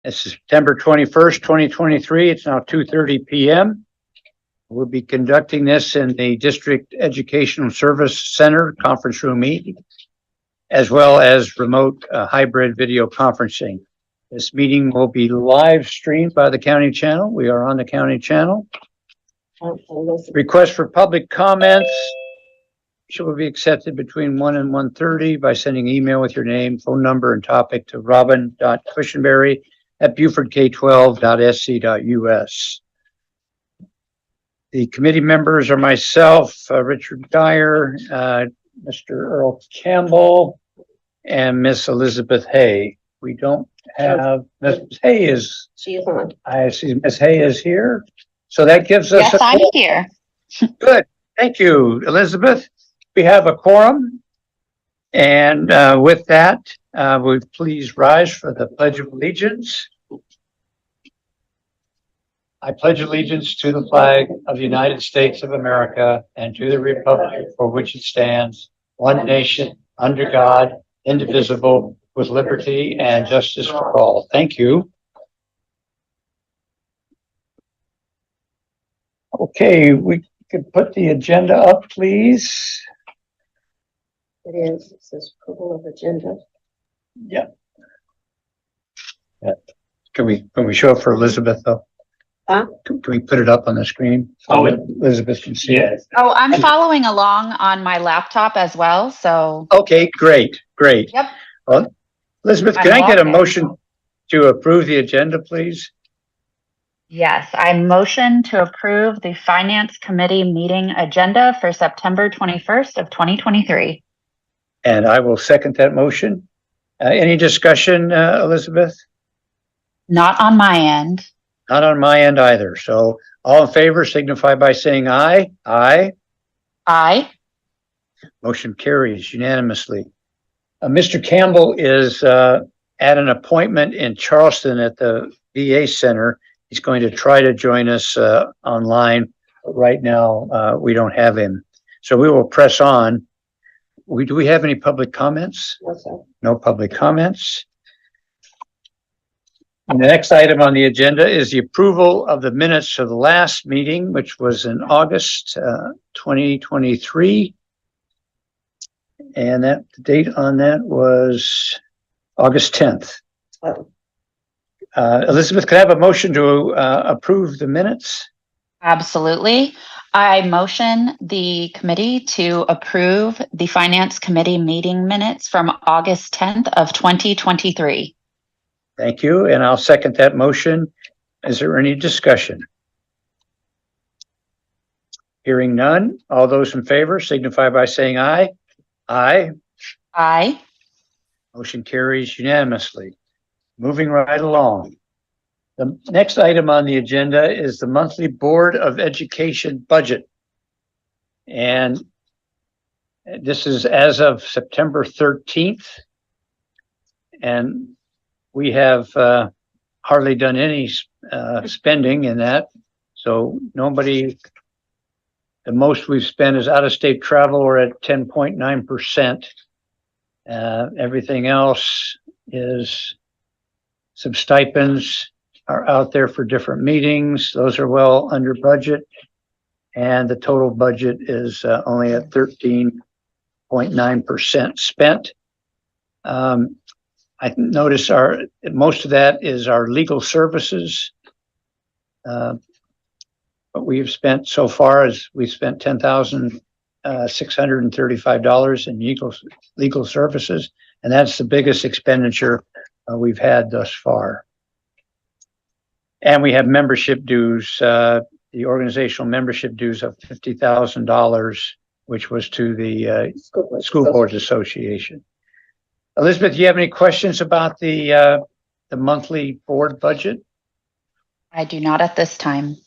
It's September 21st, 2023. It's now 2:30 p.m. We'll be conducting this in the District Educational Service Center conference room meeting, as well as remote hybrid video conferencing. This meeting will be live streamed by the county channel. We are on the county channel. Request for public comments will be accepted between 1 and 1:30 by sending email with your name, phone number, and topic to robin.cushenberry@beaufortk12.sc.us. The committee members are myself, Richard Dyer, Mr. Earl Campbell, and Miss Elizabeth Hay. We don't have, Miss Hay is. She is on. I see Miss Hay is here. So that gives us. Yes, I'm here. Good. Thank you, Elizabeth. We have a quorum. And with that, would please rise for the Pledge of Allegiance. I pledge allegiance to the flag of the United States of America and to the republic for which it stands, one nation, under God, indivisible, with liberty and justice for all. Thank you. Okay, we could put the agenda up, please. It is. It says approval of agenda. Yeah. Can we show it for Elizabeth though? Huh? Can we put it up on the screen so Elizabeth can see it? Oh, I'm following along on my laptop as well, so. Okay, great. Yep. Well, Elizabeth, can I get a motion to approve the agenda, please? Yes, I motion to approve the Finance Committee meeting agenda for September 21st of 2023. And I will second that motion. Any discussion, Elizabeth? Not on my end. Not on my end either. So all in favor signify by saying aye. Aye. Aye. Motion carries unanimously. Mr. Campbell is at an appointment in Charleston at the VA Center. He's going to try to join us online. But right now, we don't have him. So we will press on. Do we have any public comments? No, sir. No public comments. And the next item on the agenda is the approval of the minutes of the last meeting, which was in August 2023. And that the date on that was August 10th. Oh, Elizabeth, could I have a motion to approve the minutes? Absolutely. I motion the committee to approve the Finance Committee meeting minutes from August 10th of 2023. Thank you. And I'll second that motion. Is there any discussion? Hearing none. All those in favor signify by saying aye. Aye. Aye. Motion carries unanimously. Moving right along. The next item on the agenda is the monthly Board of Education budget. And this is as of September 13th. And we have hardly done any spending in that. So nobody, the most we've spent is out-of-state travel. We're at 10.9%. Everything else is some stipends are out there for different meetings. Those are well under budget. And the total budget is only at 13.9% spent. I notice most of that is our legal services. What we've spent so far is we've spent $10,635 in legal services. And that's the biggest expenditure we've had thus far. And we have membership dues, the organizational membership dues of $50,000, which was to the School Boards Association. Elizabeth, do you have any questions about the monthly board budget? I do not at this time.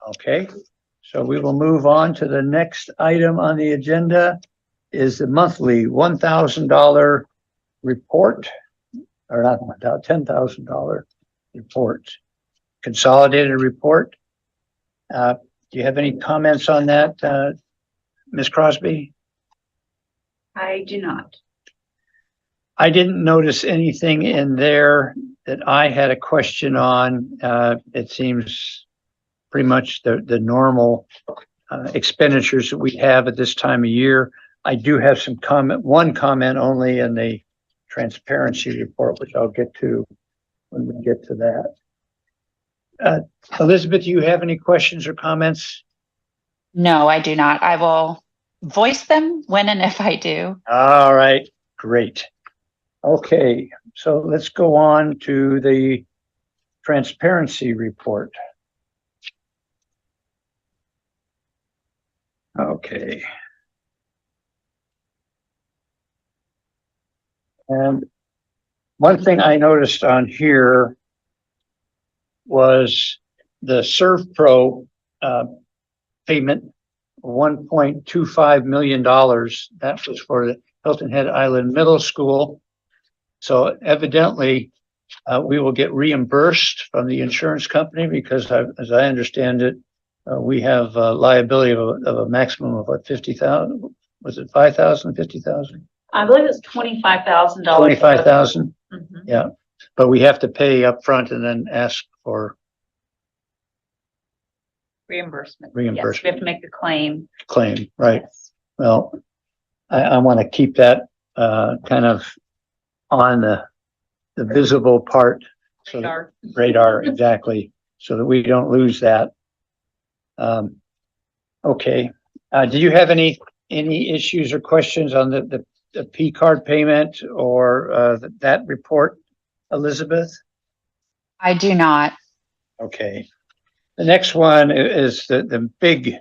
Okay, so we will move on to the next item on the agenda is the monthly $1,000 report, or not $10,000 report, consolidated report. Do you have any comments on that, Ms. Crosby? I do not. I didn't notice anything in there that I had a question on. It seems pretty much the normal expenditures that we have at this time of year. I do have one comment only in the transparency report, which I'll get to when we get to that. Elizabeth, do you have any questions or comments? No, I do not. I will voice them when and if I do. All right, great. Okay, so let's go on to the transparency report. Okay. And one thing I noticed on here was the ServPro payment, $1.25 million. That was for the Hilton Head Island Middle School. So evidently, we will get reimbursed from the insurance company because, as I understand it, we have a liability of a maximum of what, 50,000? Was it 5,000, 50,000? I believe it's $25,000. 25,000? Mhm. Yeah, but we have to pay up front and then ask for Reimbursement. Reimbursement. Yes, we have to make the claim. claim, right? Yes. Well, I want to keep that kind of on the visible part. So that- Radar. radar, exactly, so that we don't lose that. Okay, do you have any issues or questions on the P card payment or that report, Elizabeth? I do not. Okay, the next one is the big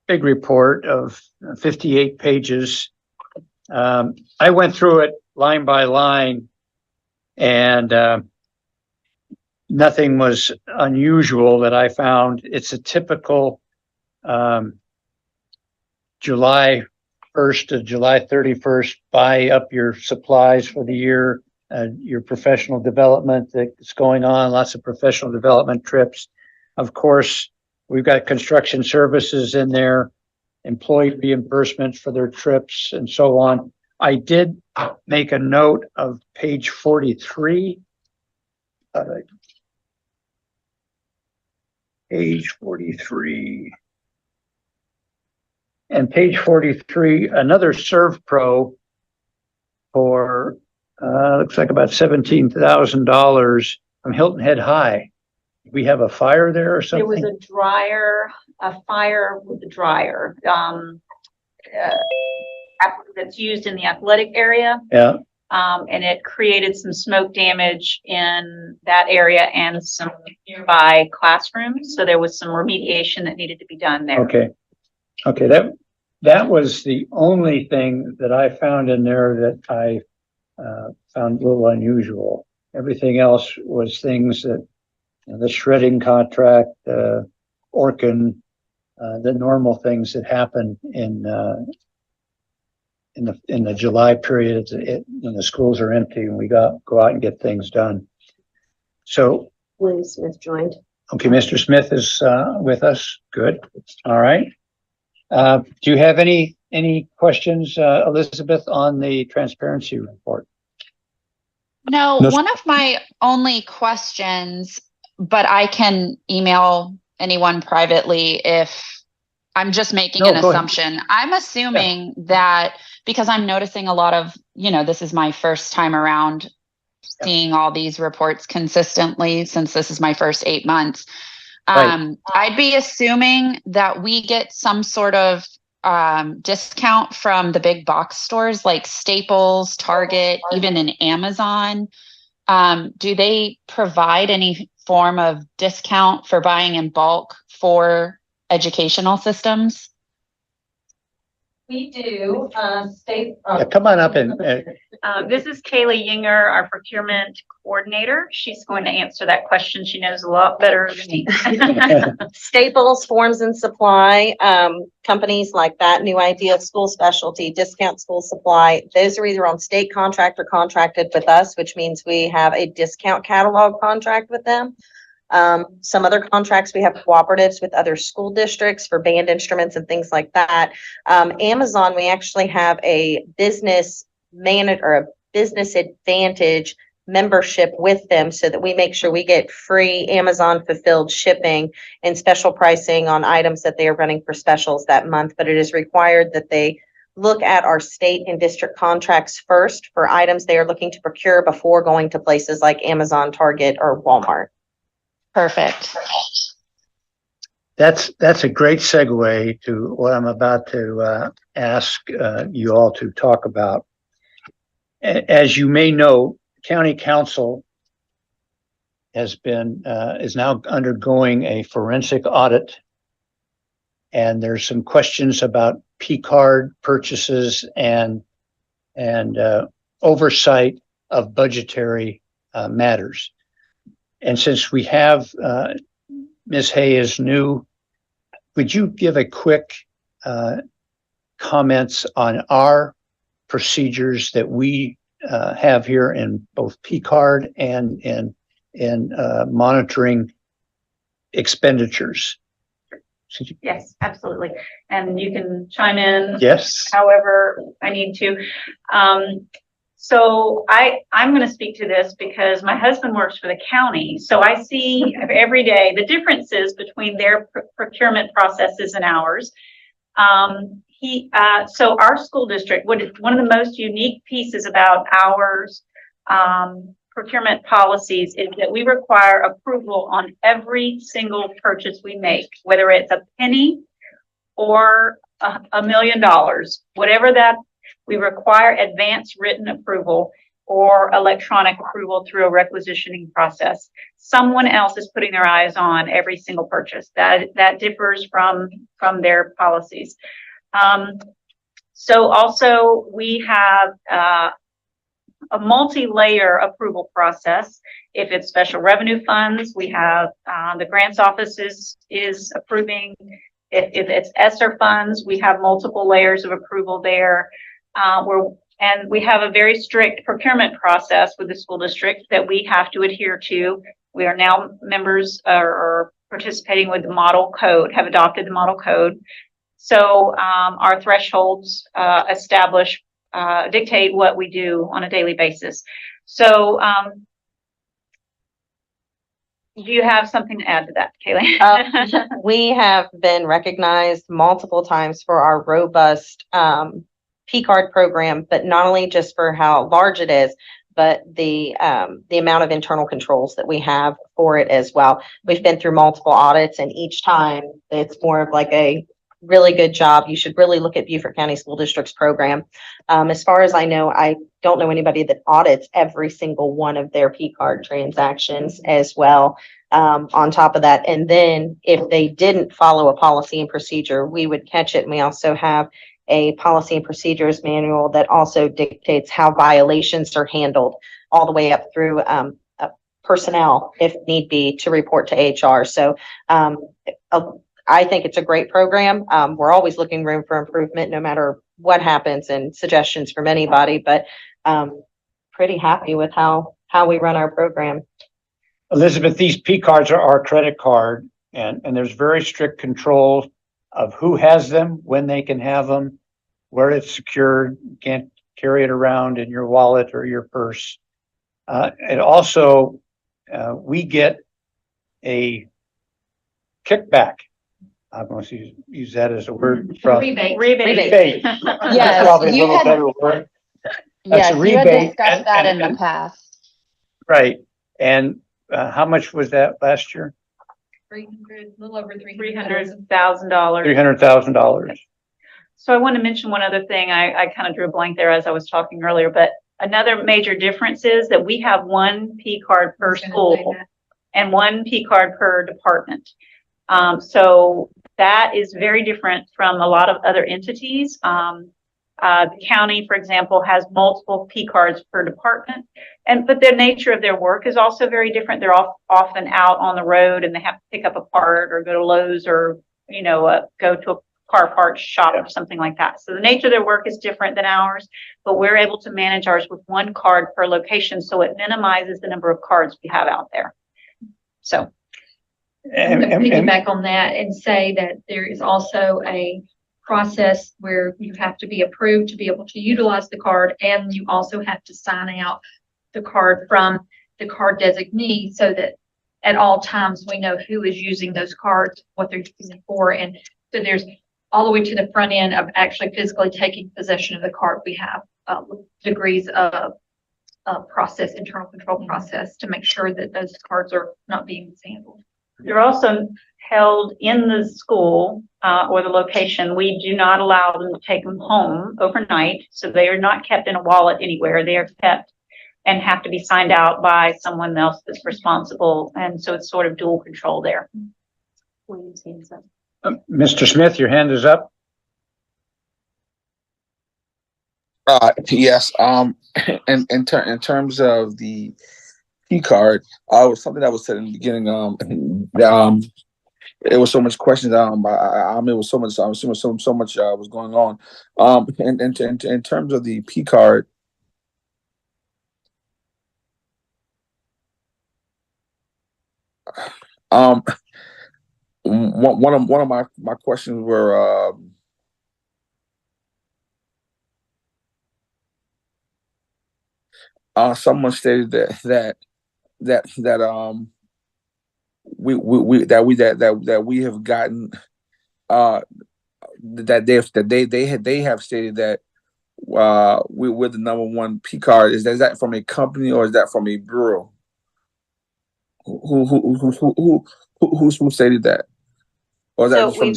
report of 58 pages. I went through it line by line, and nothing was unusual that I found. It's a typical July 1st to July 31st, buy up your supplies for the year, your professional development that's going on, lots of professional development trips. Of course, we've got construction services in there, employee reimbursements for their trips and so on. I did make a note of page 43. Page 43. And page 43, another ServPro for, looks like about $17,000 from Hilton Head High. We have a fire there or There was something? a fire with the dryer, that's used in the athletic area. Yeah, And it created some smoke damage in that area and some nearby classrooms. So there was some remediation that needed to be done there. okay. Okay, that was the only thing that I found in there that I found a little unusual. Everything else was things that, the shredding contract, Orkin, the normal things that happen in the July period, when the schools are empty and we go out and get things done. So, William Smith joined. okay, Mr. Smith is with us. Good. All right. Do you have any questions, Elizabeth, on the transparency report? No, No. one of my only questions, but I can email anyone privately if I'm just making No, an go ahead. assumption. I'm assuming that because I'm noticing a lot of, this is my first time around seeing all these reports consistently since this is my first 8 months. Right. I'd be assuming that we get some sort of discount from the big box stores like Staples, Target, even in Amazon. Do they provide any form of discount for buying in bulk for educational systems? We do. Yeah, come on up and This is Kaylee Yinger, our procurement coordinator. She's going to answer that question. She knows a lot better than me. Staples, Forms and Supply, companies like that, New Idea, School Specialty, Discount School Supply, those are either on state contract or contracted with us, which means we have a discount catalog contract with them. Some other contracts, we have cooperatives with other school districts for band instruments and things like that. Amazon, we actually have a business advantage membership with them so that we make sure we get free Amazon fulfilled shipping and special pricing on items that they are running for specials that month. But it is required that they look at our state and district contracts first for items they are looking to procure before going to places like Amazon, Target, or Walmart. Perfect. That's a great segue to what I'm about to ask you all to talk about. As you may know, County Council is now undergoing a forensic audit, and there's some questions about P card purchases and oversight of budgetary matters. And since we have Ms. Hay is new, would you give a quick comments on our procedures that we have here in both P card and in monitoring expenditures? Yes, absolutely. And you can chime in. Yes. However I need to. So I'm going to speak to this because my husband works for the county. So I see every day the differences between their procurement processes and ours. So our school district, one of the most unique pieces about ours, procurement policies is that we require approval on every single purchase we make, whether it's a penny or $1 million, whatever that, we require advance written approval or electronic approval through a requisitioning process. Someone else is putting their eyes on every single purchase. That differs from their policies. So also we have a multi-layer approval process. If it's special revenue funds, we have the grants office is approving. If it's ESSER funds, we have multiple layers of approval there. And we have a very strict procurement process with the school district that we have to adhere to. We are now members or participating with the model code, have adopted the model code. So our thresholds dictate what we do on a daily basis. So do you have something to add to that, Kaylee? We have been recognized multiple times for our robust P card program, but not only just for how large it is, but the amount of internal controls that we have for it as well. We've been through multiple audits, and each time it's more of like a really good job. You should really look at Beaufort County School District's program. As far as I know, I don't know anybody that audits every single one of their P card transactions as well. On top of that, and then if they didn't follow a policy and procedure, we would catch it. And we also have a policy and procedures manual that also dictates how violations are handled all the way up through personnel, if need be, to report to HR. So I think it's a great program. We're always looking room for improvement, no matter what happens, and suggestions from anybody, but pretty happy with how we run our program. Elizabeth, these P cards are our credit card, and there's very strict controls of who has them, when they can have them, where it's secured. You can't carry it around in your wallet or your purse. And also, we get a kickback. I'm going to use that as a word from Rebate. rebate. That's Yes, probably a you little had- better word. Yes, a you had rebate, discussed that in the and- past. Right. And how much was that last year? 300, a little over 300,000. $300,000. So I want to mention one other thing. I kind of drew a blank there as I was talking earlier, but another major difference is that we have one P card per school and one P card per department. So that is very different from a lot of other entities. The county, for example, has multiple P cards per department, but the nature of their work is also very different. They're often out on the road, and they have to pick up a part or go to Lowe's or, go to a car parts shop or something like that. So the nature of their work is different than ours, but we're able to manage ours with one card per location, so it minimizes the number of cards we have out there. So. I'm going to piggyback on that and say that there is also a process where you have to be approved to be able to utilize the card, and you also have to sign out the card from the card designee so that at all times we know who is using those cards, what they're using for. And so there's all the way to the front end of actually physically taking possession of the card. We have degrees of process, internal control process to make sure that those cards are not being mishandled. They're also held in the school or the location. We do not allow them to take them home overnight. So they are not kept in a wallet anywhere. They are kept and have to be signed out by someone else that's responsible. And so it's sort of dual control there. Mr. Smith, your hand is up. Yes. And in terms of the P card, was something that was said in the beginning. It was so much questions. It was so much. I'm assuming so much was going on. In terms of the P card, one of my questions were. Someone stated that we have gotten that they have stated that we're the number one P card. Is that from a company or is that from a bureau? Who stated that? Or is that So just from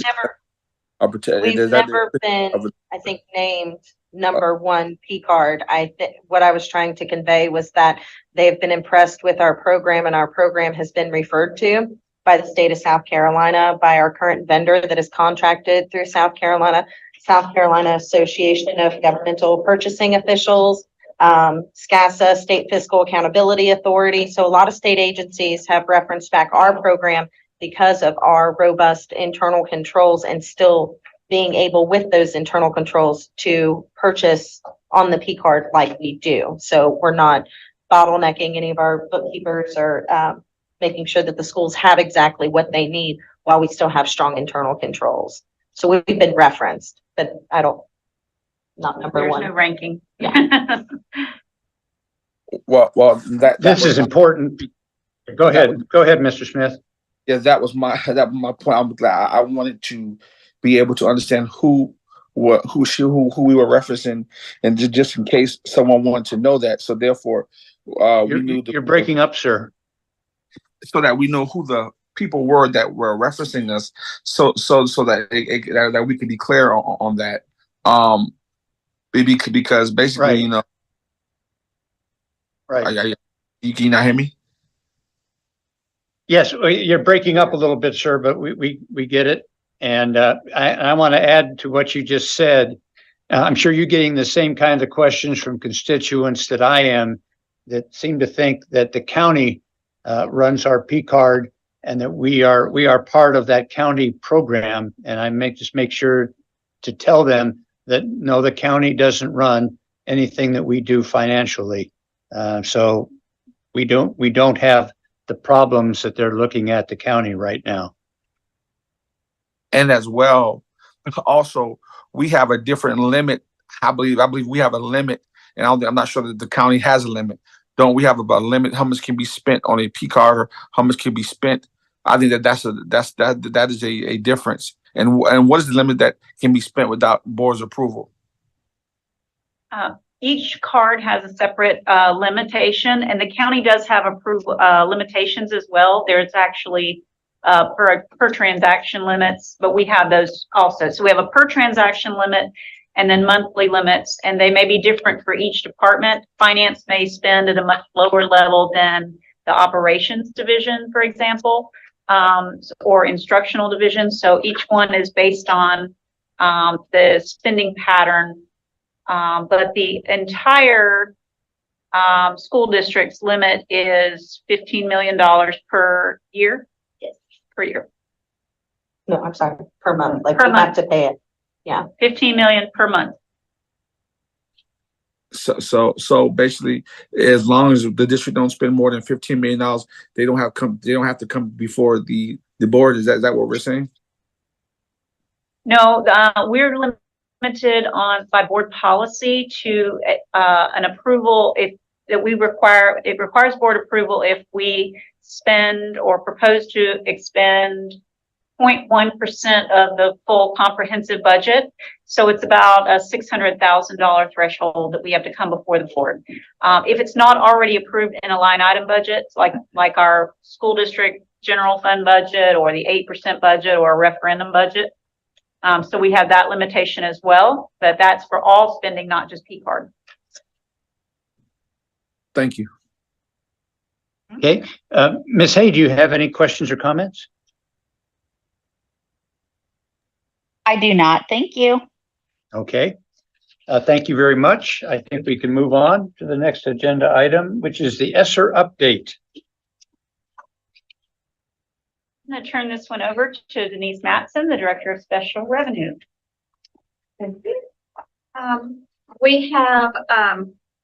we've never been, I think, named number one P card. What I was trying to convey was that they've been impressed with our program, and our program has been referred to by the state of South Carolina, by our current vendor that is contracted through South Carolina Association of Governmental Purchasing Officials, SCASA, State Fiscal Accountability Authority. So a lot of state agencies have referenced back our program because of our robust internal controls and still being able with those internal controls to purchase on the P card like we do. So we're not bottlenecking any of our bookkeepers or making sure that the schools have exactly what they need while we still have strong internal controls. So we've been referenced, but not number There's one. no ranking. Yeah. well This is important. Go ahead, Mr. Smith. Yeah, that was my point. I'm glad I wanted to be able to understand who we were referencing, and just in case someone wanted to know that. So therefore, we knew you're breaking up, sir. So that we know who the people were that were referencing us. So that that we could be clear on that. Because basically, Right. you know, Right. can you not hear me? Yes, you're breaking up a little bit, sir, but we get it. And I want to add to what you just said. I'm sure you're getting the same kind of questions from constituents that I am, that seem to think that the county runs our P card and that we are part of that county program. And I make sure to tell them that no, the county doesn't run anything that we do financially. So we don't have the problems that they're looking at the county right now. And as well, also, we have a different limit. I believe we have a limit, and I'm not sure that the county has a limit. Don't we have about a limit how much can be spent on a P card, or how much can be spent? I think that is a difference. And what is the limit that can be spent without board's approval? Each card has a separate limitation, and the county does have approval limitations as well. There's actually per transaction limits, but we have those also. So we have a per transaction limit and then monthly limits, and they may be different for each department. Finance may spend at a much lower level than the operations division, for example, or instructional division. So each one is based on the spending pattern. But the entire school district's limit is $15 million per year. Yes. Per year. No, I'm sorry, per month. Like Per we month. have to pay it. Yeah. 15 million per month. So basically, as long as the district don't spend more than $15 million, they don't have to come before the board. Is that what we're saying? No, we're limited by board policy to an approval. If that it requires board approval if we spend or propose to expend 0.1% of the full comprehensive budget. So it's about a $600,000 threshold that we have to come before the board. If it's not already approved in a line item budget, like our school district general fund budget or the 8% budget or a referendum budget. So we have that limitation as well, but that's for all spending, not just P card. Thank you. Okay, Ms. Hay, do you have any questions or comments? I do not. Thank you. Okay, thank you very much. I think we can move on to the next agenda item, which is the ESSER update. I'm going to turn this one over to Denise Matson, the Director of Special Revenue. We have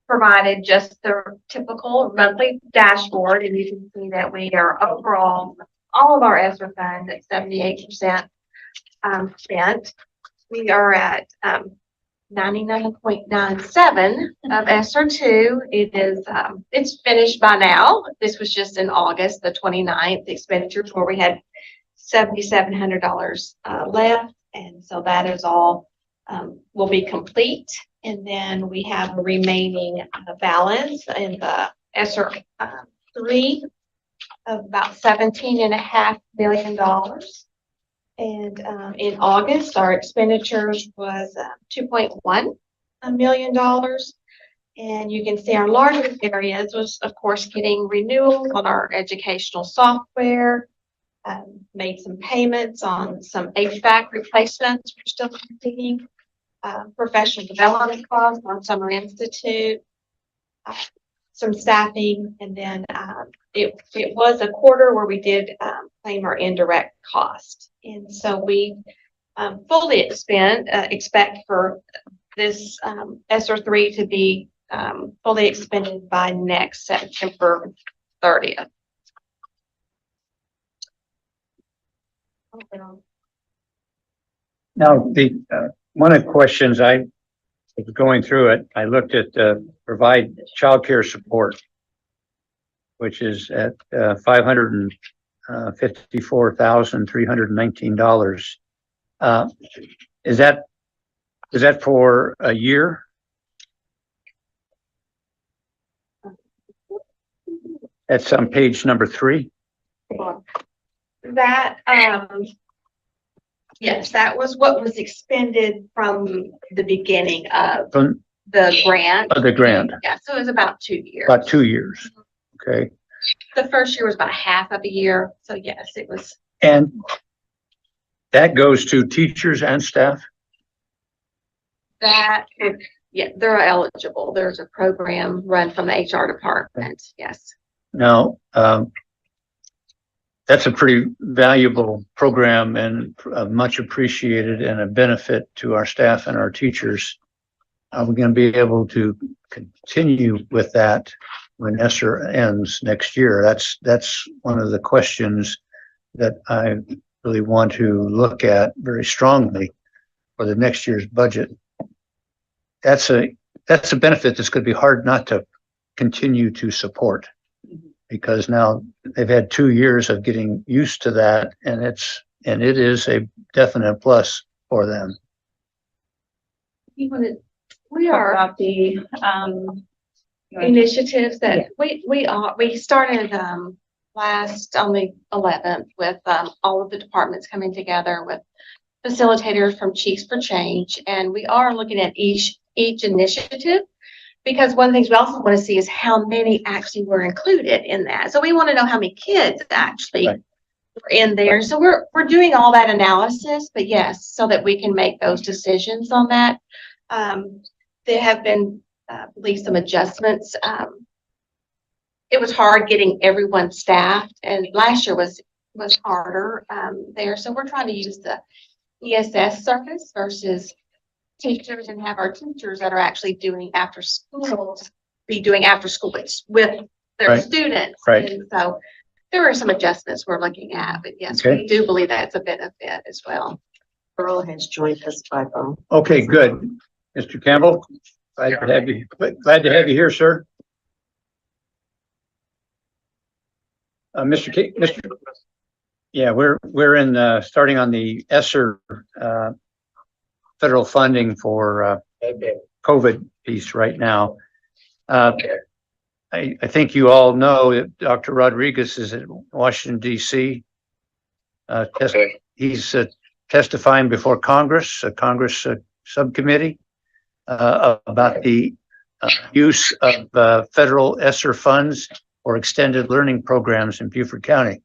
provided just the typical monthly dashboard, and you can see that we are overall, all of our ESSER funds at 78% spent. We are at 99.97 of ESSER 2. It is it's finished by now. This was just in August, the 29th expenditures, where we had $7,700 left, and so that is all will be complete. And then we have a remaining balance in the ESSER 3 of about $17.5 million. And in August, our expenditures was $2.1 million. And you can see our largest areas was, of course, getting renewal on our educational software, made some payments on some HVAC replacements we're still completing, professional development costs on Summer Institute, some staffing, and then it was a quarter where we did claim our indirect cost. And so we fully expect for this ESSER 3 to be fully expended by next September 30th. Now, the one of the questions I was going through it, I looked at provide childcare support, which is at $554,319. Is that for a year? That's on page number 3. That yes, that was what was expended from the beginning of From the grant. the grant, Yeah, so it was about 2 years. about 2 years. Okay. The first year was about half of a year. So yes, it was. And that goes to teachers and staff? That, yeah, they're eligible. There's a program run from the HR department. Yes. Now, that's a pretty valuable program and much appreciated and a benefit to our staff and our teachers. Are we going to be able to continue with that when ESSER ends next year? That's one of the questions that I really want to look at very strongly for the next year's budget. That's a benefit that's going to be hard not to continue to support, because now they've had 2 years of getting used to that, and it is a definite plus for them. We are About the, initiatives that we started last on the 11th with all of the departments coming together with facilitators from Chiefs for Change, and we are looking at each initiative, because one of the things we also want to see is how many actually were included in that. So we want to know how many kids actually were in there. So we're doing all that analysis, but yes, so that we can make those decisions on that. There have been, I believe, some adjustments. It was hard getting everyone staffed, and last year was harder there. So we're trying to use the ESS service versus teachers, and have our teachers that are actually doing after school with their students. Right. And so there are some adjustments we're looking at, but yes, we do believe that's a benefit as well. Earl has joined us by phone. Okay, good. Mr. Campbell, glad to have you here, sir. Yeah, we're in, starting on the ESSER, federal funding for, COVID piece right now. I think you all know that Dr. Rodriguez is in Washington DC. He's testifying before Congress, a Congress subcommittee, about the use of federal ESSER funds for extended learning programs in Beaufort County.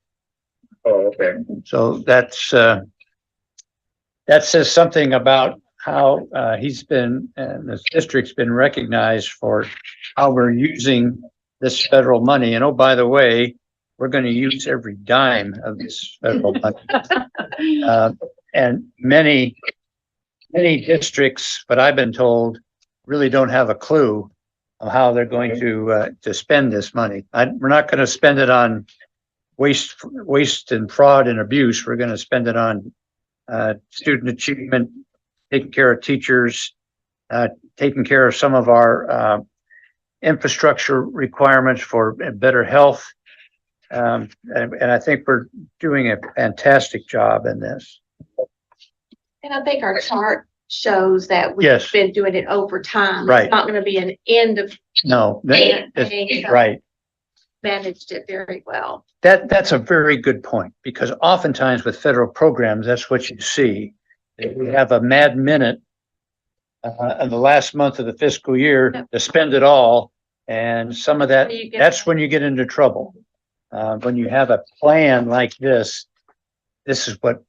Oh, okay. So that says something about how he's been, and this district's been recognized for how we're using this federal money. And oh, by the way, we're going to use every dime of this federal money. And many districts, but I've been told, really don't have a clue of how they're going to spend this money. We're not going to spend it on waste and fraud and abuse. We're going to spend it on student achievement, taking care of teachers, taking care of some of our infrastructure requirements for better health. And I think we're doing a fantastic job in this. And I think our chart shows that we've Yes. been doing it over time. Right. It's not going to be an end of No, thing. right. Managed it very well. That's a very good point, because oftentimes with federal programs, that's what you see. We have a mad minute in the last month of the fiscal year Yep. to spend it all. And some of that, You get that's when you get into trouble. When you have a plan like this is what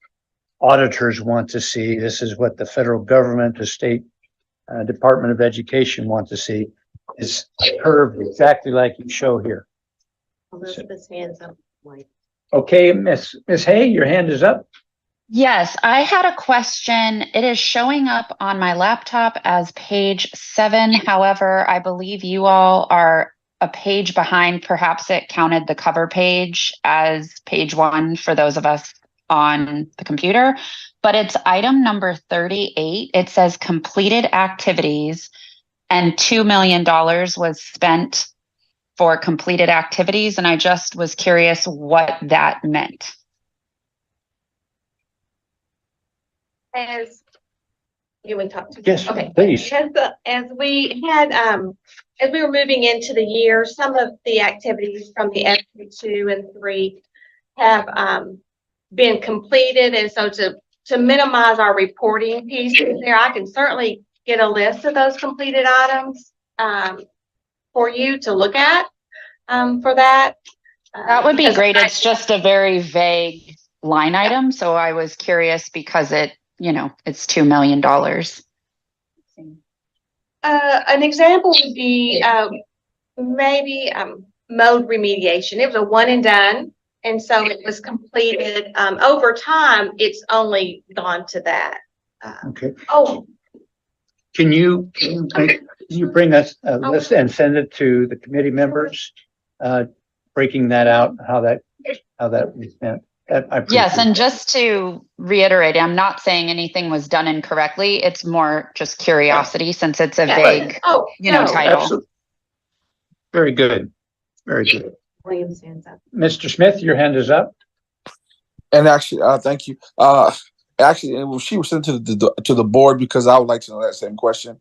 auditors want to see. This is what the federal government, the state Department of Education want to see, is curved exactly like you show here. Elizabeth's hands up. Okay, Miss Hay, your hand is up. Yes, I had a question. It is showing up on my laptop as page 7. However, I believe you all are a page behind. Perhaps it counted the cover page as page 1 for those of us on the computer, but it's item number 38. It says completed activities, and $2 million was spent for completed activities. And I just was curious what that meant. As you would talk to. Yes, Okay. please. As we had, as we were moving into the year, some of the activities from the FQ2 and 3 have been completed. And so to minimize our reporting piece there, I can certainly get a list of those completed items for you to look at for that. That would be Because great. It's just a very vague line item. So I was curious because it's $2 million. An example would be maybe mode remediation. It was a one and done. And so it was completed. Over time, it's only gone to that. Okay. Oh, Can you bring us a list and send it to the committee members? Breaking that out, how that was meant. I appreciate Yes, and that. just to reiterate, I'm not saying anything was done incorrectly. It's more just curiosity since it's a vague, oh, no. title. Absolutely. Very good. Very good. William's hands up. Mr. Smith, your hand is up. And actually, thank you. Actually, she was sent to the board because I would like to know that same question.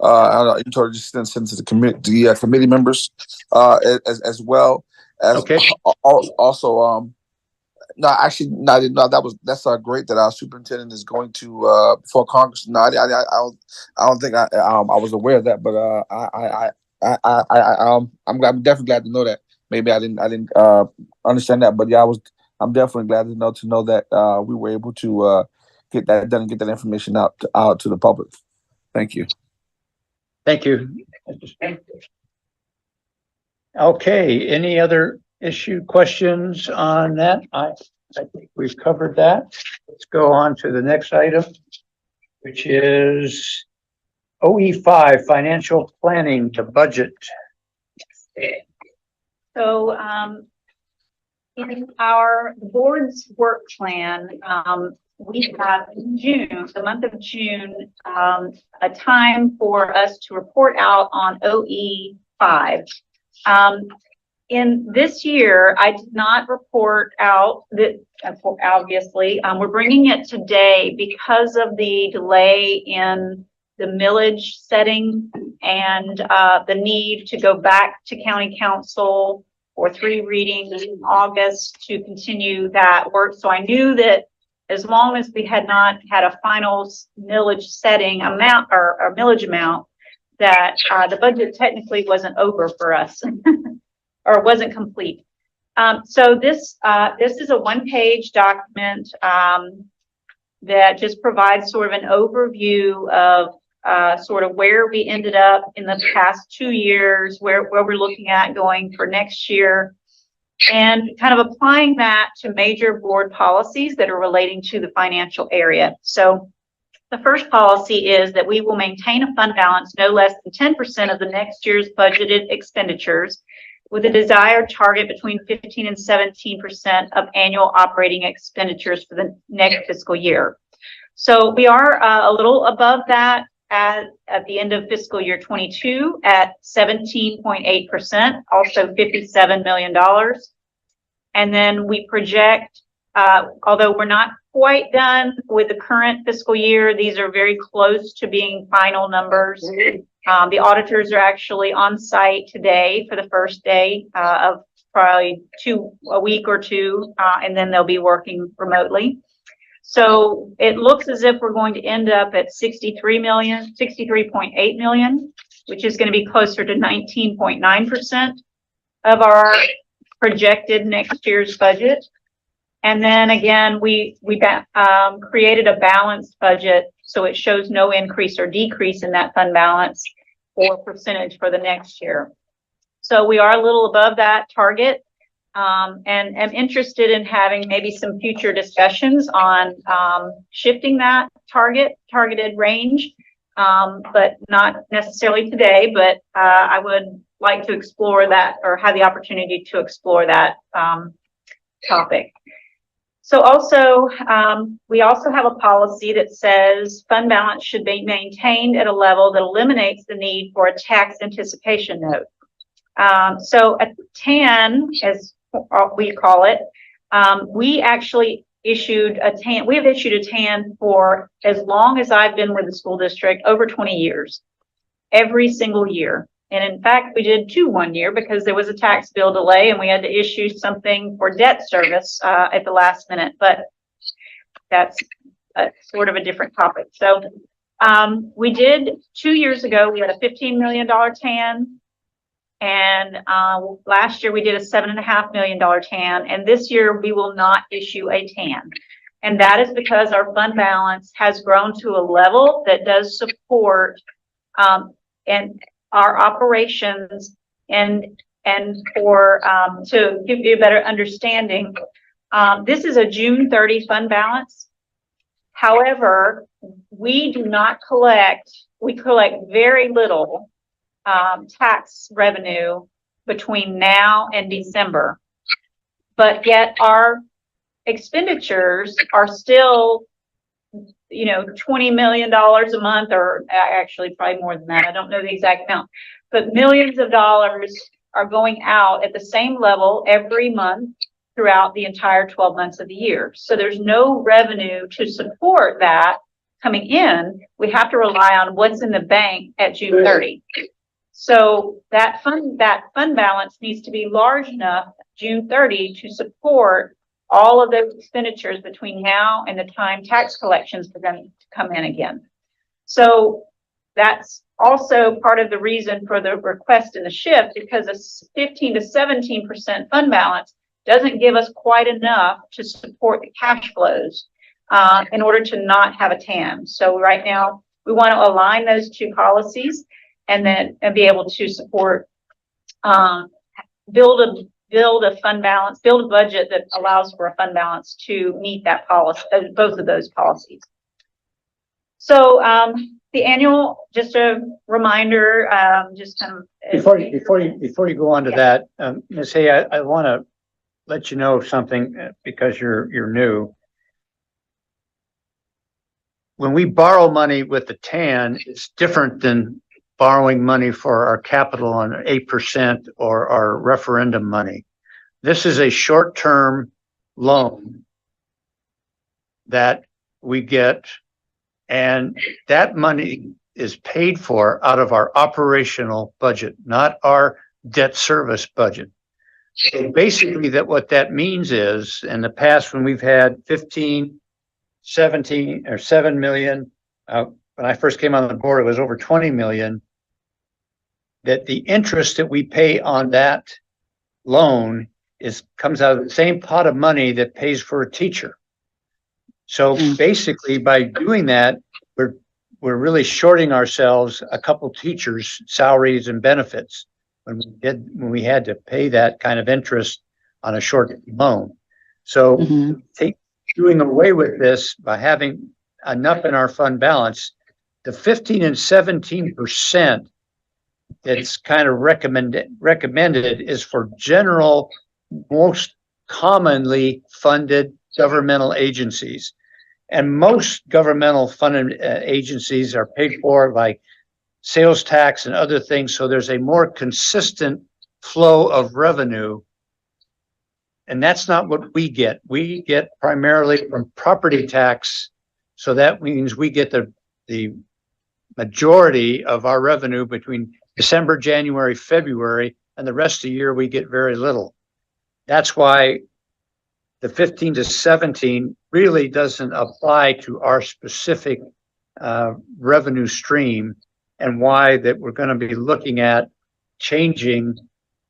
You told her just send to the committee members as well as Okay. Also. No, actually, no. That's great that our superintendent is going to before Congress. No, I don't think I was aware of that, but I'm definitely glad to know that. Maybe I didn't understand that, but yeah, I'm definitely glad to know that we were able to get that done and get that information out to the public. Thank you. Thank you. Okay, any other questions on that? I think we've covered that. Let's go on to the next item, which is OE5, financial planning to budget. So, in our board's work plan, we have in June, the month of June, a time for us to report out on OE5. in this year, I did not report out that, obviously, we're bringing it today because of the delay in the millage setting and the need to go back to county council for 3 readings in August to continue that work. So I knew that as long as we had not had a final millage setting amount or millage amount, that the budget technically wasn't over for us or wasn't complete. So this is a 1-page document that just provides sort of an overview of sort of where we ended up in the past 2 years, where we're looking at going for next year, and kind of applying that to major board policies that are relating to the financial area. So the first policy is that we will maintain a fund balance no less than 10% of the next year's budgeted expenditures, with a desired target between 15 and 17% of annual operating expenditures for the next fiscal year. So we are a little above that at the end of fiscal year 22 at 17.8%, also $57 million. And then we project, although we're not quite done with the current fiscal year, these are very close to being final numbers. The auditors are actually on site today for the first day of probably a week or two, and then they'll be working remotely. So it looks as if we're going to end up at 63.8 million, which is going to be closer to 19.9% of our projected next year's budget. And then again, we created a balanced budget, so it shows no increase or decrease in that fund balance or percentage for the next year. So we are a little above that target, and am interested in having maybe some future discussions on shifting that targeted range, but not necessarily today, but I would like to explore that, or have the opportunity to explore that topic. So also, we also have a policy that says fund balance should be maintained at a level that eliminates the need for a tax anticipation note. So a TAN, as we call it, we actually issued a TAN. We have issued a TAN for as long as I've been with the school district, over 20 years, every single year. And in fact, we did 2 1 year because there was a tax bill delay and we had to issue something for debt service at the last minute, but that's sort of a different topic. So we did 2 years ago, we had a $15 million TAN, and last year we did a $7.5 million TAN, and this year we will not issue a TAN. And that is because our fund balance has grown to a level that does support and our operations, and for to give you a better understanding, this is a June 30 fund balance. However, we do not collect, we collect very little tax revenue between now and December, but yet our expenditures are still, you know, $20 million a month, or actually probably more than that. I don't know the exact amount, but millions of dollars are going out at the same level every month throughout the entire 12 months of the year. So there's no revenue to support that coming in. We have to rely on what's in the bank at June 30. So that fund balance needs to be large enough June 30 to support all of those expenditures between now and the time tax collections are going to come in again. So that's also part of the reason for the request in the shift, because a 15 to 17% fund balance doesn't give us quite enough to support the cash flows in order to not have a TAN. So right now we want to align those 2 policies and then be able to support, build a fund balance, build a budget that allows for a fund balance to meet that policy, both of those policies. So the annual, just a reminder, just kind of Before you go on to that, Ms. Hay, I want to let you know something because you're new. When we borrow money with the TAN, it's different than borrowing money for our capital on 8% or our referendum money. This is a short-term loan that we get, and that money is paid for out of our operational budget, not our debt service budget. So basically what that means is, in the past, when we've had 15, 17 or 7 million, when I first came on the board, it was over 20 million, that the interest that we pay on that loan comes out of the same pot of money that pays for a teacher. So basically, by doing that, we're really shorting ourselves a couple teachers' salaries and benefits when we had to pay that kind of interest on a short loan. So doing away with this by having enough in our fund balance, the 15 and 17% that's kind of recommended is for general, most commonly funded governmental agencies. And most governmental funded agencies are paid for by sales tax and other things. So there's a more consistent flow of revenue. And that's not what we get. We get primarily from property tax. So that means we get the majority of our revenue between December, January, February, and the rest of the year we get very little. That's why the 15 to 17 really doesn't apply to our specific revenue stream, and why that we're going to be looking at changing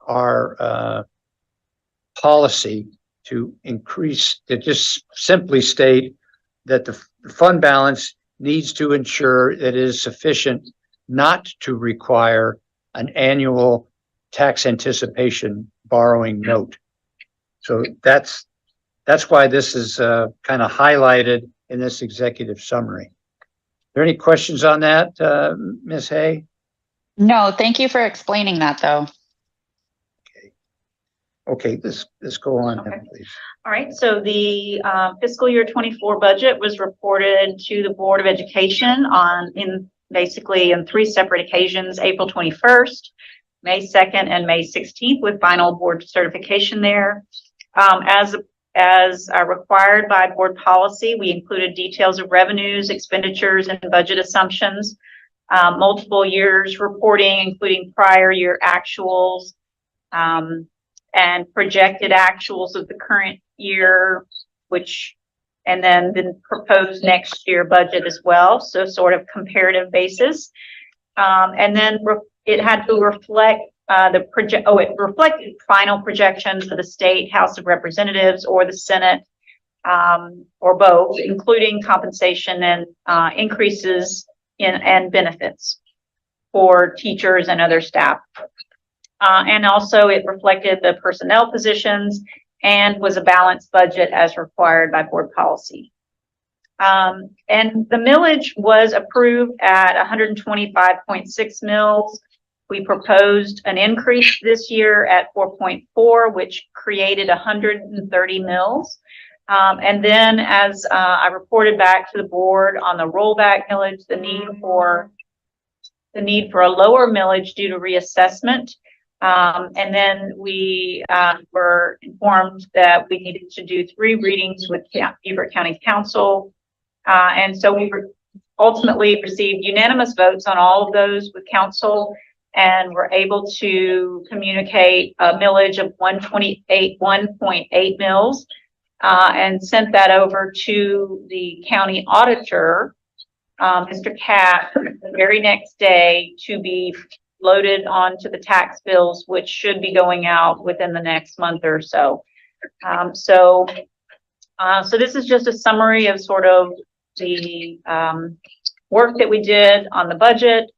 our policy to just simply state that the fund balance needs to ensure that it is sufficient not to require an annual tax anticipation borrowing note. So that's why this is kind of highlighted in this executive summary. Are there any questions on that, Ms. Hay? No, thank you for explaining that, though. Okay, let's go on, Okay. then, please. All right, so the fiscal year 24 budget was reported to the Board of Education basically in 3 separate occasions: April 21st, May 2nd, and May 16th, with final board certification there. As required by board policy, we included details of revenues, expenditures, and budget assumptions, multiple years reporting, including prior year actuals, and projected actuals of the current year, and then the proposed next year budget as well. So sort of comparative basis. And then it had to reflect it reflected final projections for the State House of Representatives or the Senate, or both, including compensation and increases and benefits for teachers and other staff. And also it reflected the personnel positions and was a balanced budget as required by board policy. And the millage was approved at 125.6 mils. We proposed an increase this year at 4.4, which created 130 mils. And then as I reported back to the board on the rollback millage, the need for a lower millage due to reassessment. And then we were informed that we needed to do 3 readings with Beaufort County Council. And so we ultimately received unanimous votes on all of those with council, and were able to communicate a millage of 1.8 mils, and sent that over to the county auditor, Mr. Capp, the very next day to be loaded onto the tax bills, which should be going out within the next month or so. So this is just a summary of sort of the work that we did on the budget,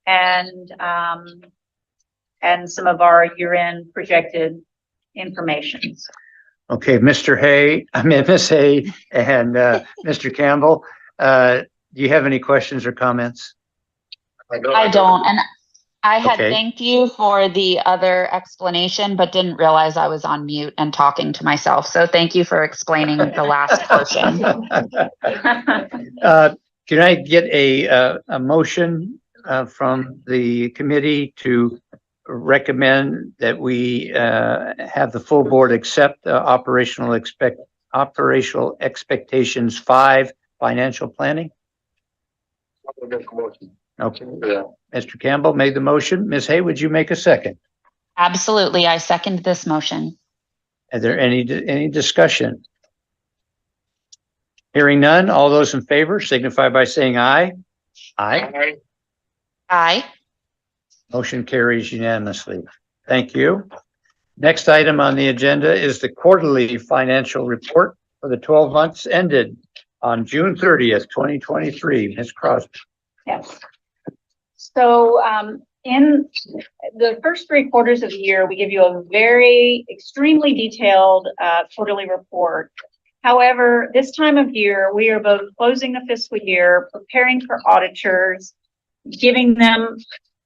and some of our year-end projected information. Okay, Ms. Hay and Mr. Campbell, do you have any questions or comments? I don't. And I had Okay. thanked you for the other explanation, but didn't realize I was on mute and talking to myself. So thank you for explaining the last portion. Can I get a motion from the committee to recommend that we have the full board accept operational expectations 5 financial planning? Okay. Yeah. Mr. Campbell made the motion. Ms. Hay, would you make a second? Absolutely. I second this motion. Is there any discussion? Hearing none, all those in favor signify by saying aye. Aye. Aye. Motion carries unanimously. Thank you. Next item on the agenda is the quarterly financial report for the 12 months ended on June 30th, 2023. Ms. Crosby. Yes. So, in the first 3 quarters of the year, we give you a very extremely detailed quarterly report. However, this time of year, we are both closing the fiscal year, preparing for auditors, giving them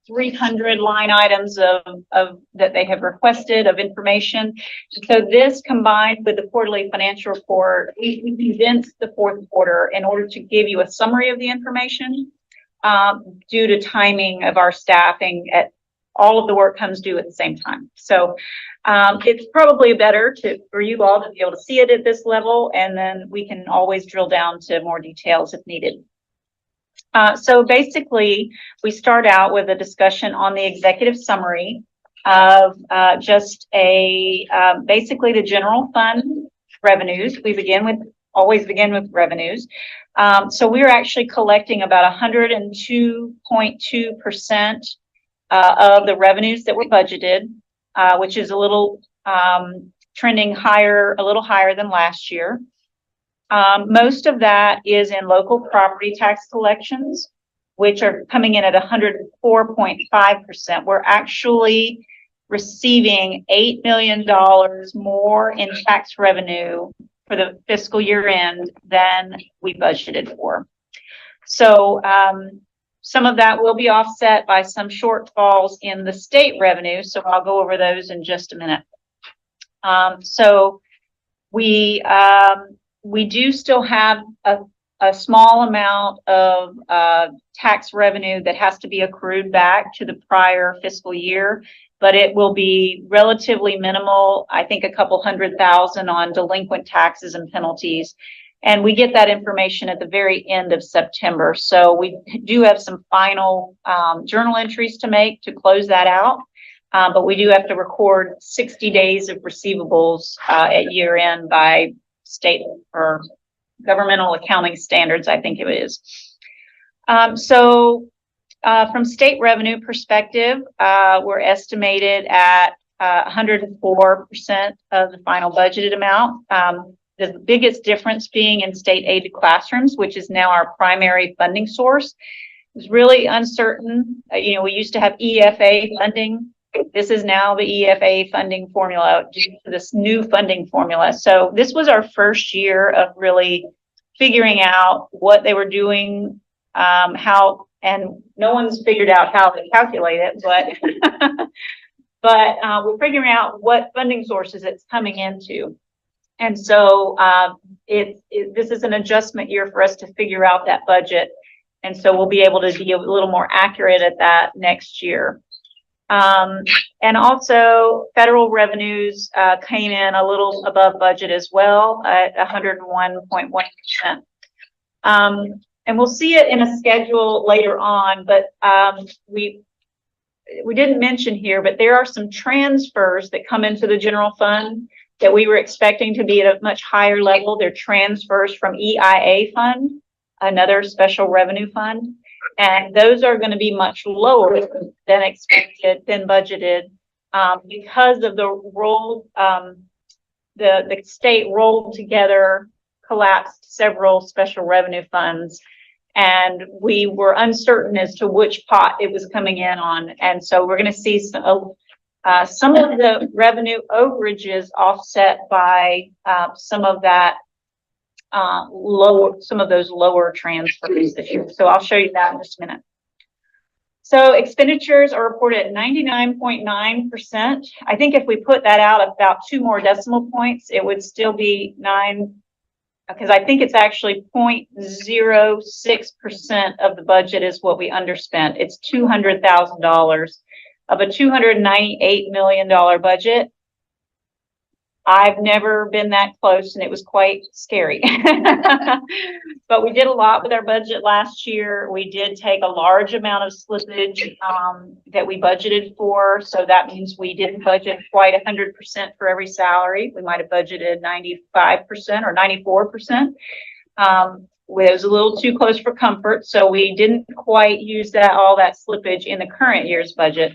300 line items of that they have requested of information. So this combined with the quarterly financial report, we condensed the 4th quarter in order to give you a summary of the information. Due to timing of our staffing, at all of the work comes due at the same time. So it's probably better for you all to be able to see it at this level, and then we can always drill down to more details if needed. So basically, we start out with a discussion on the executive summary of just basically the general fund revenues. We always begin with revenues. So we're actually collecting about 102.2% of the revenues that were budgeted, which is a little trending higher, a little higher than last year. Most of that is in local property tax collections, which are coming in at 104.5%. We're actually receiving $8 million more in tax revenue for the fiscal year end than we budgeted for. So some of that will be offset by some shortfalls in the state revenue. So I'll go over those in just a minute. So we do still have a small amount of tax revenue that has to be accrued back to the prior fiscal year, but it will be relatively minimal. I think a couple $100,000 on delinquent taxes and penalties. And we get that information at the very end of September. So we do have some final journal entries to make to close that out. But we do have to record 60 days of receivables at year end by state or governmental accounting standards, I think it is. From state revenue perspective, we're estimated at 104% of the final budgeted amount. The biggest difference being in state aided classrooms, which is now our primary funding source. It's really uncertain. We used to have EFA funding. This is now the EFA funding formula due to this new funding formula. So this was our first year of really figuring out what they were doing, how, and no one's figured out how to calculate it, but we're figuring out what funding sources it's coming into. And so this is an adjustment year for us to figure out that budget. And so we'll be able to be a little more accurate at that next year. And also federal revenues came in a little above budget as well at 101.1%. And we'll see it in a schedule later on, but we didn't mention here, but there are some transfers that come into the general fund that we were expecting to be at a much higher level. They're transfers from EIA fund, another special revenue fund. And those are going to be much lower than expected, than budgeted, because of the roll, the state rolled together, collapsed several special revenue funds, and we were uncertain as to which pot it was coming in on. And so we're going to see some of the revenue overages offset by some of that some of those lower transfers this year. So I'll show you that in just a minute. So expenditures are reported at 99.9%. I think if we put that out about 2 more decimal points, it would still be because I think it's actually 0.06% of the budget is what we underspent. It's $200,000 of a $298 million budget. I've never been that close, and it was quite scary. But we did a lot with our budget last year. We did take a large amount of slippage that we budgeted for. So that means we didn't budget quite 100% for every salary. We might have budgeted 95% or 94%. It was a little too close for comfort. So we didn't quite use all that slippage in the current year's budget.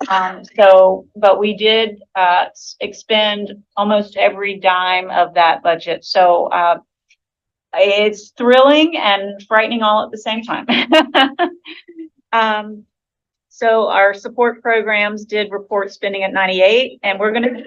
But we did expend almost every dime of that budget. So it's thrilling and frightening all at the same time. So our support programs did report spending at 98, and we're going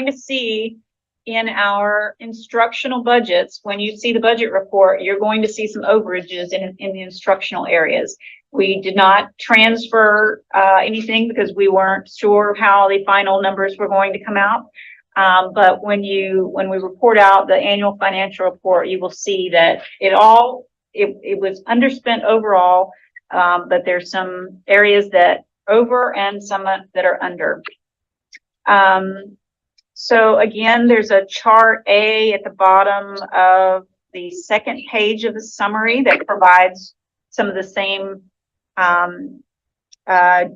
to see in our instructional budgets, when you see the budget report, you're going to see some overages in the instructional areas. We did not transfer anything because we weren't sure how the final numbers were going to come out. But when we report out the annual financial report, you will see that it was underspent overall, but there's some areas that over and some that are under. So again, there's a chart A at the bottom of the second page of the summary that provides some of the same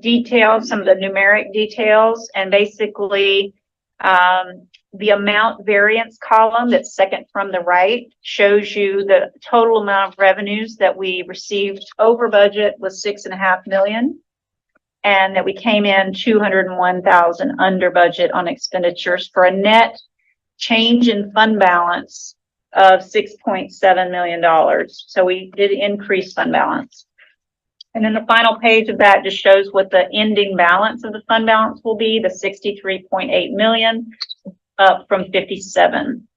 details, some of the numeric details, and basically the amount variance column that's second from the right shows you the total amount of revenues that we received over budget was $6.5 million, and that we came in $201,000 under budget on expenditures for a net change in fund balance of $6.7 million. So we did increase fund balance. And then the final page of that just shows what the ending balance of the fund balance will be, the 63.8 million, up from 57.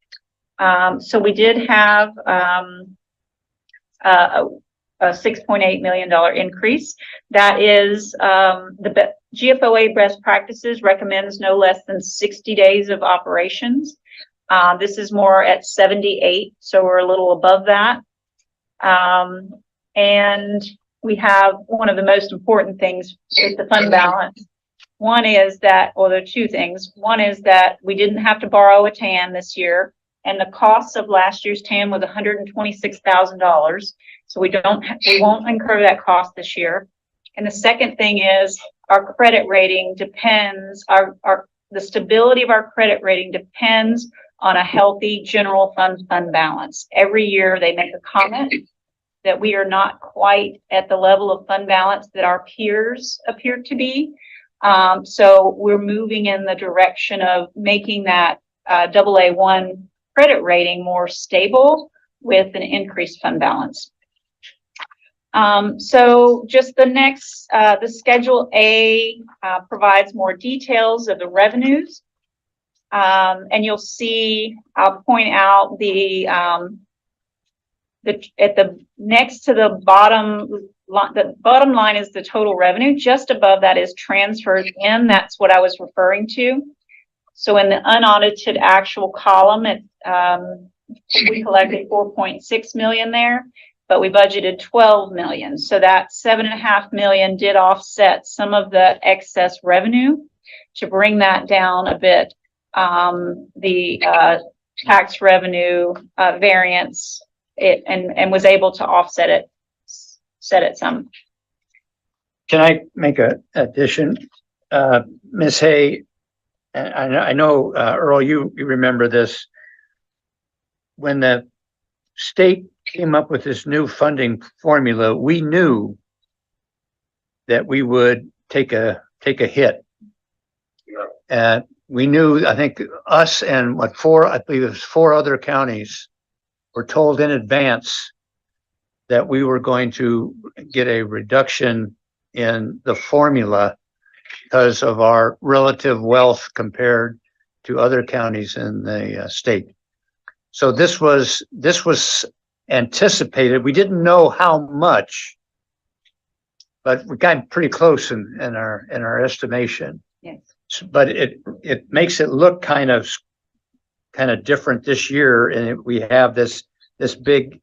So we did have a $6.8 million increase. That is the GFOA best practices recommends no less than 60 days of operations. This is more at 78, so we're a little above that. And we have one of the most important things is the fund balance. One is that, well, there are two things. One is that we didn't have to borrow a TAN this year, and the cost of last year's TAN was $126,000. So we won't incur that cost this year. And the second thing is our credit rating depends, the stability of our credit rating depends on a healthy general fund balance. Every year they make a comment that we are not quite at the level of fund balance that our peers appear to be. So we're moving in the direction of making that AA1 credit rating more stable with an increased fund balance. So just the next, the Schedule A provides more details of the revenues. And you'll see, I'll point out next to the bottom line is the total revenue. Just above that is transfers in. That's what I was referring to. So in the unaudited actual column, we collected 4.6 million there, but we budgeted 12 million. So that 7.5 million did offset some of the excess revenue to bring that down a bit. The tax revenue variance and was able to offset it some. Can I make an addition? Ms. Hay, I know, Earl, you remember this. When the state came up with this new funding formula, we knew that we would take a hit. We knew, I think us and I believe it was 4 other counties were told in advance that we were going to get a reduction in the formula because of our relative wealth compared to other counties in the state. So this was anticipated. We didn't know how much, but we got pretty close in our estimation. Yes. But it makes it look kind of different this year, and we have this this big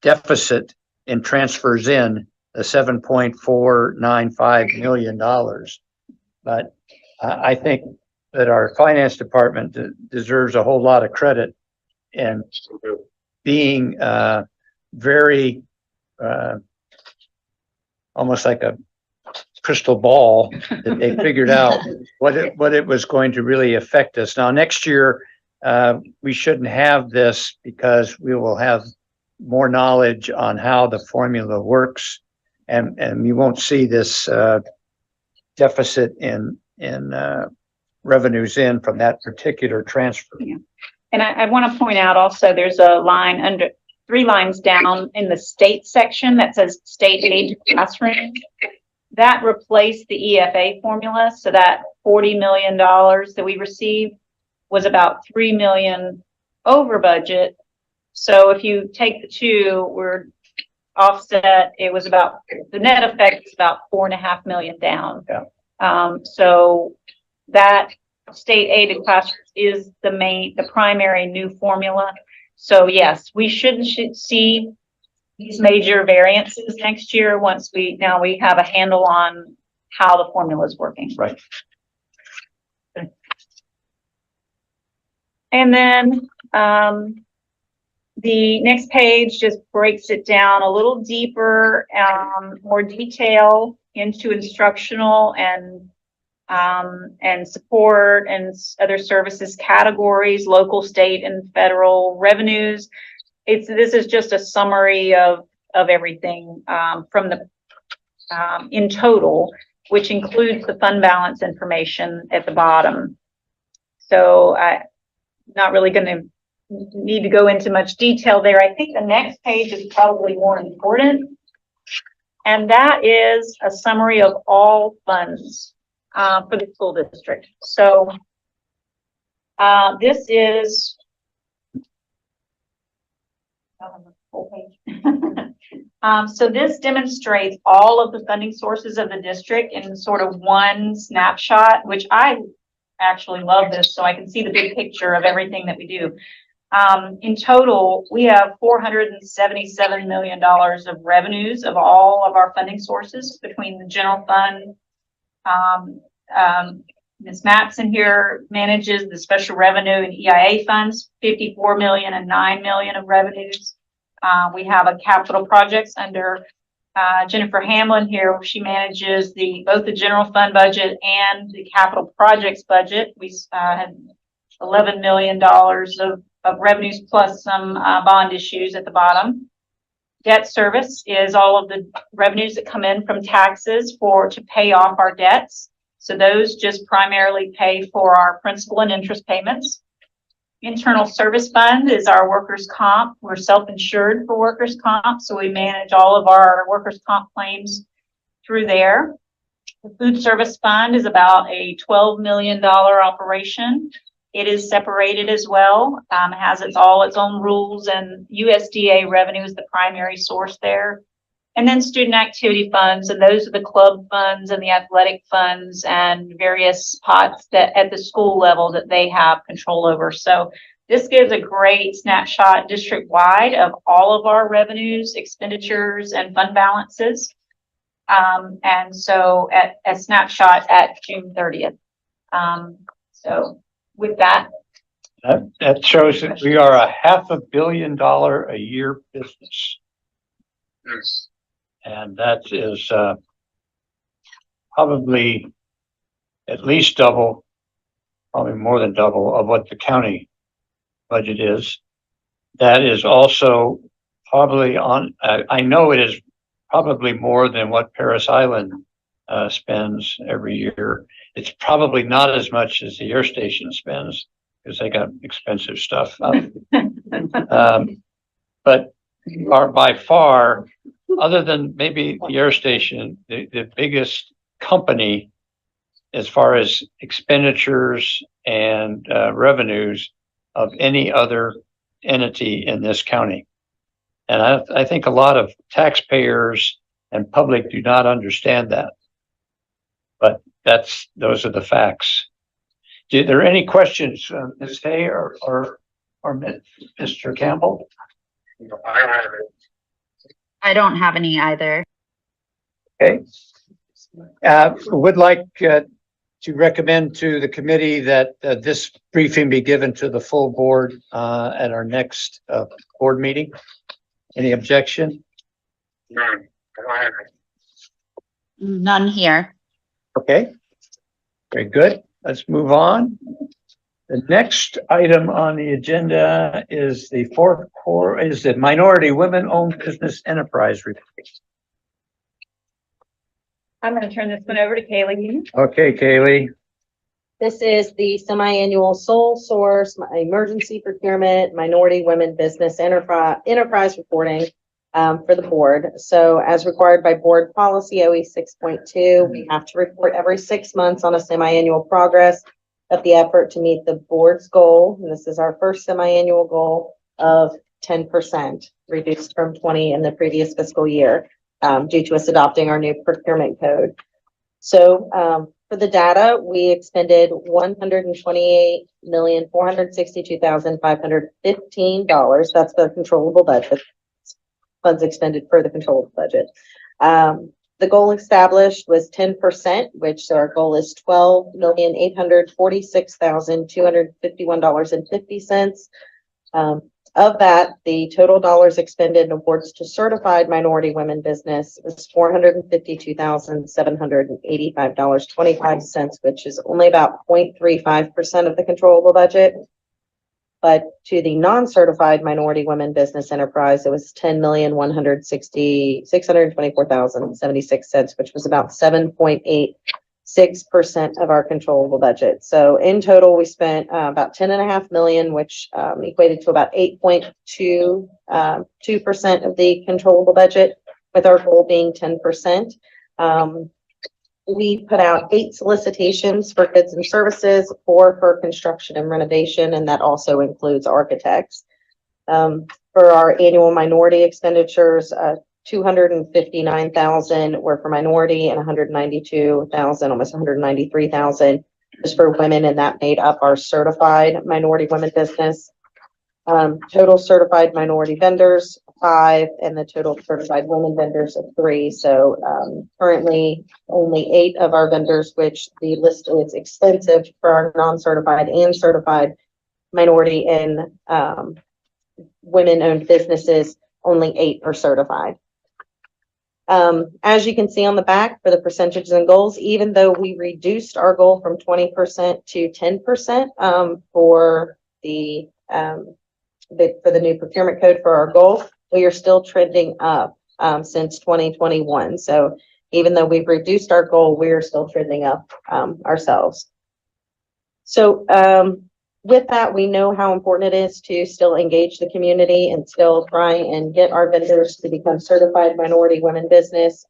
deficit in transfers in the $7.495 million. But I think that our finance department deserves a whole lot of credit in being very almost like a crystal ball that they figured out what it was going to really affect us. Now, next year, we shouldn't have this because we will have more knowledge on how the formula works, and we won't see this deficit in revenues in from that particular transfer. Yeah. And I want to point out also, there's a line under 3 lines down in the state section that says state aid to classroom. That replaced the EFA formula. So that $40 million that we received was about $3 million over budget. So if you take the two, we're offset. It was about, the net effect is about $4.5 million down. Yeah. So that state aided classrooms is the primary new formula. So yes, we shouldn't see these major variances next year once we have a handle on how the formula is working. Right. And then the next page just breaks it down a little deeper, more detail into instructional and support and other services categories, local, state, and federal revenues. This is just a summary of everything from the in total, which includes the fund balance information at the bottom. So I'm not really going to need to go into much detail there. I think the next page is probably more important, and that is a summary of all funds for the school district. So this is full page. So this demonstrates all of the funding sources of the district in sort of one snapshot, which I actually love this, so I can see the big picture of everything that we do. In total, we have $477 million of revenues of all of our funding sources between the general fund. Ms. Matson here manages the special revenue and EIA funds, 54 million and 9 million of revenues. We have a capital projects under Jennifer Hamlin here. She manages both the general fund budget and the capital projects budget. We had $11 million of revenues plus some bond issues at the bottom. Debt service is all of the revenues that come in from taxes to pay off our debts. So those just primarily pay for our principal and interest payments. Internal service fund is our workers' comp. We're self-insured for workers' comp, so we manage all of our workers' comp claims through there. The food service fund is about a $12 million operation. It is separated as well, has its own rules, and USDA revenue is the primary source there. And then student activity funds, and those are the club funds and the athletic funds and various pots that at the school level that they have control over. So this gives a great snapshot district-wide of all of our revenues, expenditures, and fund balances. And so at a snapshot at June 30th. So with that. That shows that we are a $500 million a year business. Yes. And that is probably at least double, probably more than double of what the county budget is. That is also probably I know it is probably more than what Paris Island spends every year. It's probably not as much as the air station spends because they got expensive stuff. But are by far, other than maybe the air station, the biggest company as far as expenditures and revenues of any other entity in this county. And I think a lot of taxpayers and public do not understand that. But those are the facts. Are there any questions, Ms. Hay or or Mr. Campbell? I don't have any either. Okay. Would like to recommend to the committee that this briefing be given to the full board at our next board meeting. Any objection? None here. Okay. Very good. Let's move on. The next item on the agenda is the Minority Women-Owned Business Enterprise Report. I'm going to turn this one over to Kaylee. Okay, Kaylee. This is the semi-annual sole source, emergency procurement, minority women business enterprise reporting for the board. So as required by board policy OE 6.2, we have to report every 6 months on a semi-annual progress of the effort to meet the board's goal. And this is our first semi-annual goal of 10%, reduced from 20 in the previous fiscal year due to us adopting our new procurement code. So for the data, we expended $128,462,515. That's the controllable budget. Funds expended for the controllable budget. The goal established was 10%, which our goal is $12,846,251.50. Of that, the total dollars expended in awards to certified minority women business was $452,785.25, which is only about 0.35% of the controllable budget. But to the non-certified minority women business enterprise, it was $10,624,076, which was about 7.86% of our controllable budget. So in total, we spent about 10.5 million, which equated to about 8.2% of the controllable budget, with our goal being 10%. We put out 8 solicitations for goods and services, 4 for construction and renovation, and that also includes architects. For our annual minority expenditures, 259,000 were for minority and 192,000, almost 193,000 was for women, and that made up our certified minority women business. Total certified minority vendors, 5, and the total certified women vendors of 3. So currently only 8 of our vendors, which the list is extensive for our non-certified and certified minority and women-owned businesses, only 8 are certified. As you can see on the back for the percentages and goals, even though we reduced our goal from 20% to 10% for the new procurement code for our goal, we are still trending up since 2021. So even though we've reduced our goal, we are still trending up ourselves. So with that, we know how important it is to still engage the community and still try and get our vendors to become certified minority women business.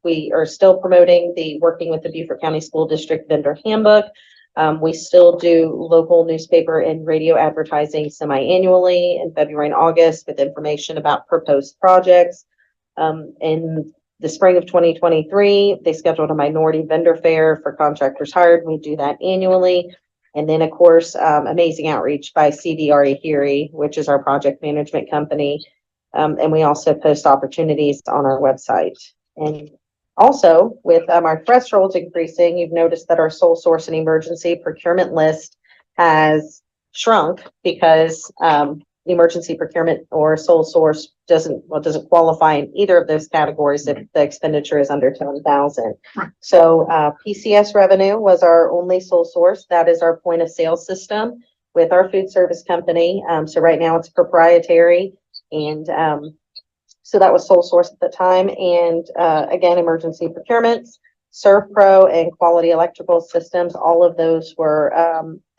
We are still promoting the working with the Beaufort County School District vendor handbook. We still do local newspaper and radio advertising semi-annually in February and August with information about proposed projects. In the spring of 2023, they scheduled a minority vendor fair for contractors hired. We do that annually. And then, of course, amazing outreach by CDRE Heary, which is our project management company. And we also post opportunities on our website. And also, with our thresholds increasing, you've noticed that our sole source and emergency procurement list has shrunk because emergency procurement or sole source doesn't qualify in either of those categories if the expenditure is under 10,000. So PCS revenue was our only sole source. That is our point of sale system with our food service company. So right now it's proprietary, and so that was sole source at the time. And again, emergency procurements, ServPro, and quality electrical systems. All of those were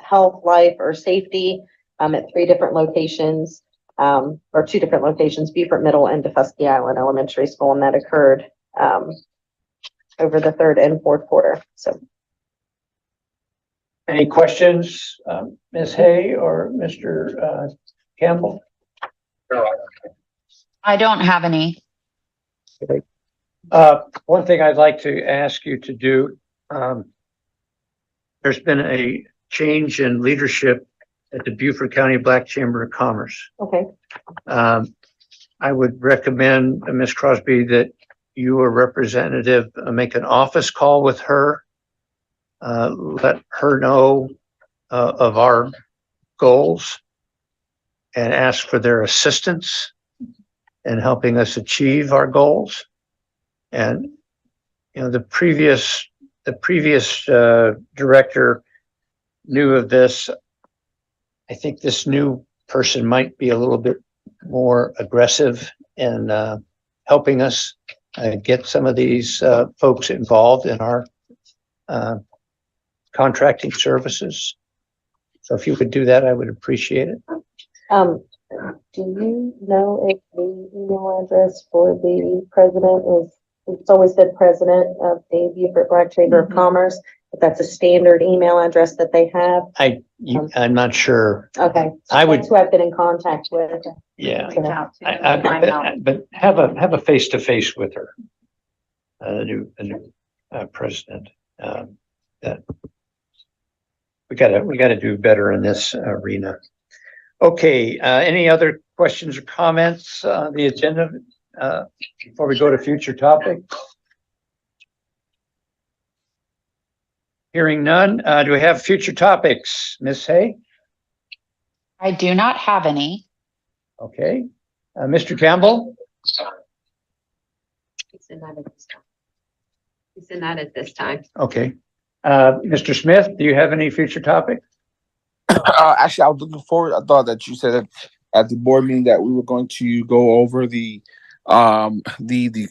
health, life, or safety at 3 different locations, or 2 different locations, Beaufort Middle and DeFusky Island Elementary School, and that occurred over the 3rd and 4th quarter. So, Any questions, Ms. Hay or Mr. Campbell? I don't have any. One thing I'd like to ask you to do, there's been a change in leadership at the Beaufort County Black Chamber of Commerce. Okay. I would recommend, Ms. Crosby, that you or representative make an office call with her. Let her know of our goals and ask for their assistance in helping us achieve our goals. And, you know, the previous director knew of this. I think this new person might be a little bit more aggressive in helping us get some of these folks involved in our contracting services. So if you could do that, I would appreciate it. Do you know if the email address for the president is, it's always said president of the Beaufort Black Chamber of Commerce, if that's a standard email address that they have? I'm not sure. Okay. I would, That's who I've been in contact with. yeah. Reach out to them, find out. But have a face-to-face with her, the new president. That we gotta do better in this arena. Okay, any other questions or comments on the agenda before we go to future topics? Hearing none, do we have future topics, Ms. Hay? I do not have any. Okay, Mr. Campbell? He's in that at this time. He's in that at this time. Okay. Mr. Smith, do you have any future topics? Actually, I was looking forward. I thought that you said at the board meeting that we were going to go over the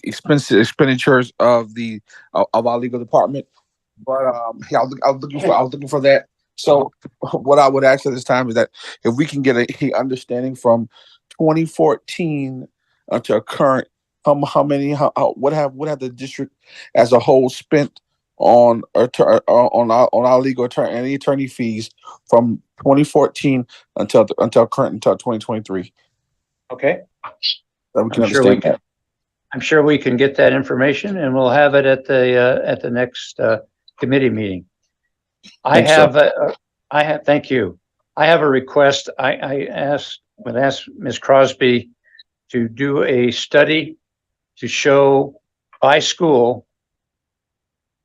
expenditures of our legal department. But yeah, I was looking for that. So what I would ask at this time is that if we can get a understanding from 2014 until current, what have the district as a whole spent on our legal attorney, any attorney fees from 2014 until current, until 2023. Okay. That we can I'm sure we understand can. that. I'm sure we can get that information, and we'll have it at the next committee meeting. Thanks, Thank you. I have a request. I would ask Ms. Crosby to do a study to show by school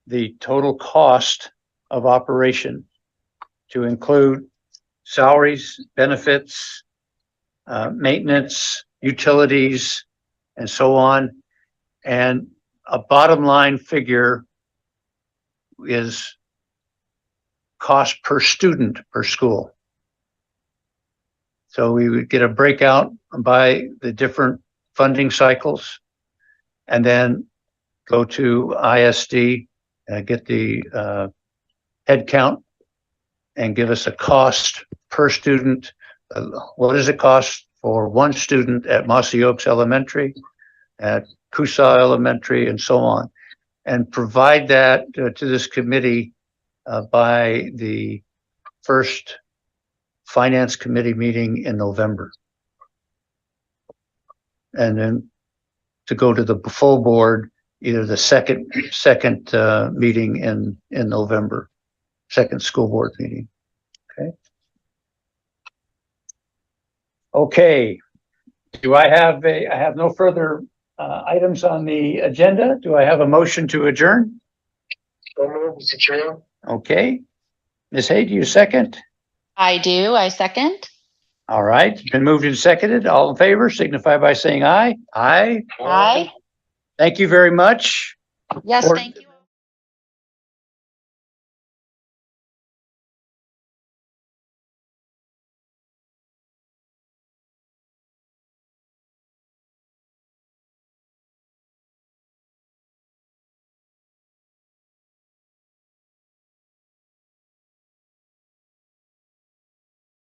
the total cost of operation, to include salaries, benefits, maintenance, utilities, and so on. And a bottom line figure is cost per student per school. So we would get a breakout by the different funding cycles, and then go to ISD, get the head count, and give us a cost per student. What does it cost for one student at Mossy Oaks Elementary, at Coosaw Elementary, and so on, and provide that to this committee by the first Finance Committee meeting in November. And then to go to the full board, either the second meeting in November, second school board meeting. Okay. Do I have no further items on the agenda? Do I have a motion to adjourn? Mr. Chair. Okay. Ms. Hay, do you second? I do. I second. All right. It's been moved and seconded. All in favor, signify by saying aye. Aye. Aye. Thank you very much. Yes, Or- thank you.